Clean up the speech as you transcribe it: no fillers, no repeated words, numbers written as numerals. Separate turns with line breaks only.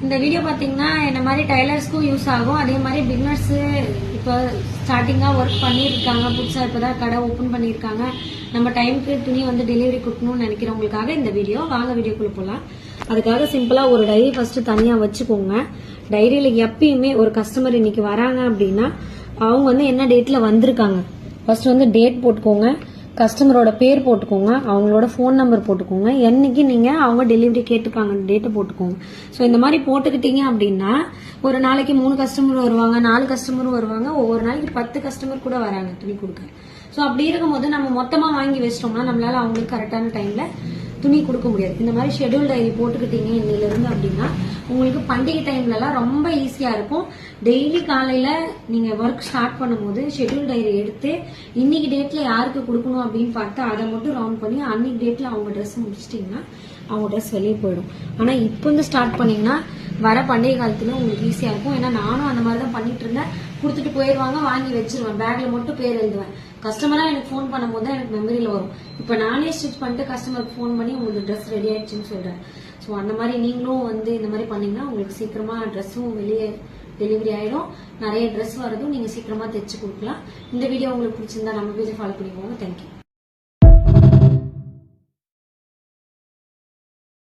இந்த வீடியோ பாத்தீங்கன்னா இந்த மாதிரி டைலர்ஸ்க்கும் யூஸ் ஆகும். அதே மாதிரி பிகினர்ஸ் இப்போ ஸ்டார்டிங்கா ஒர்க் பண்ணிருக்காங்க, புதுசா இப்பதான் கடை ஓபன் பண்ணிருக்காங்க, நம்ம டைமுக்கு துணி வந்து டெலிவரி கொடுக்கணும்னு நினைக்கிறவங்களுக்காக இந்த வீடியோ. வாங்க வீடியோக்குள்ள போலாம். அதுக்காக சிம்பிளா ஒரு டைரி ஃபர்ஸ்ட் தனியா வச்சுக்கோங்க. டைரியில எப்பயுமே ஒரு கஸ்டமர் இன்னைக்கு வராங்க அப்படின்னா அவங்க வந்து என்ன டேட்ல வந்திருக்காங்க ஃபர்ஸ்ட் வந்து டேட் போட்டுக்கோங்க, கஸ்டமரோட பேர் போட்டுக்கோங்க, அவங்களோட ஃபோன் நம்பர் போட்டுக்கோங்க, என்னைக்கு நீங்க அவங்க டெலிவரி கேட்டுருக்காங்க டேட்டை போட்டுக்கோங்க. ஸோ இந்த மாதிரி போட்டுக்கிட்டீங்க அப்படின்னா ஒரு நாளைக்கு 3 கஸ்டமர் வருவாங்க, 4 கஸ்டமரும் வருவாங்க, ஒவ்வொரு நாளைக்கு 10 கஸ்டமர் கூட வராங்க துணி கொடுக்க. ஸோ அப்படி இருக்கும்போது நம்ம மொத்தமா வாங்கி வச்சிட்டோம்னா நம்மளால அவங்களுக்கு கரெக்டான டைம்ல துணி கொடுக்க முடியாது. இந்த மாதிரி ஷெட்யூல் டைரி போட்டுக்கிட்டீங்க இன்னையில இருந்து அப்படின்னா உங்களுக்கு பண்டிகை டைம்ல எல்லாம் ரொம்ப ஈஸியா இருக்கும். டெய்லி காலையில நீங்க ஒர்க் ஸ்டார்ட் பண்ணும்போது ஷெட்யூல் டைரி எடுத்து இன்னைக்கு டேட்ல யாருக்கு கொடுக்கணும் அப்படின்னு பார்த்து அதை மட்டும் ரவுண்ட் பண்ணி அன்னைக்கு டேட்ல அவங்க ட்ரெஸ் முடிச்சிட்டீங்கன்னா அவங்க ட்ரெஸ் வெளியே போயிடும். ஆனா இப்போ வந்து ஸ்டார்ட் பண்ணீங்கன்னா வர பண்டிகை காலத்துல உங்களுக்கு ஈஸியா இருக்கும். ஏன்னா நானும் அந்த மாதிரி தான் பண்ணிட்டு இருந்தேன். கொடுத்துட்டு போயிடுவாங்க, வாங்கி வச்சிருவேன், பேக்ல மட்டும் பேர் எழுதுவேன். கஸ்டமரா எனக்கு ஃபோன் பண்ணும்போது தான் எனக்கு மெமரியில வரும். இப்போ நானே ஸ்டிச் பண்ணிட்டு கஸ்டமருக்கு ஃபோன் பண்ணி உங்களுக்கு ட்ரெஸ் ரெடி ஆயிடுச்சுன்னு சொல்றேன். ஸோ அந்த மாதிரி நீங்களும் வந்து இந்த மாதிரி பண்ணீங்கன்னா உங்களுக்கு சீக்கிரமா ட்ரெஸ்ஸும் வெளியே டெலிவரி ஆயிடும். நிறைய ட்ரெஸ் வரதும் நீங்க சீக்கிரமா தைச்சு கொடுக்கலாம். இந்த வீடியோ உங்களுக்கு பிடிச்சிருந்தா நம்ம பேஜை ஃபாலோ பண்ணிக்கோங்க. தேங்க்யூ.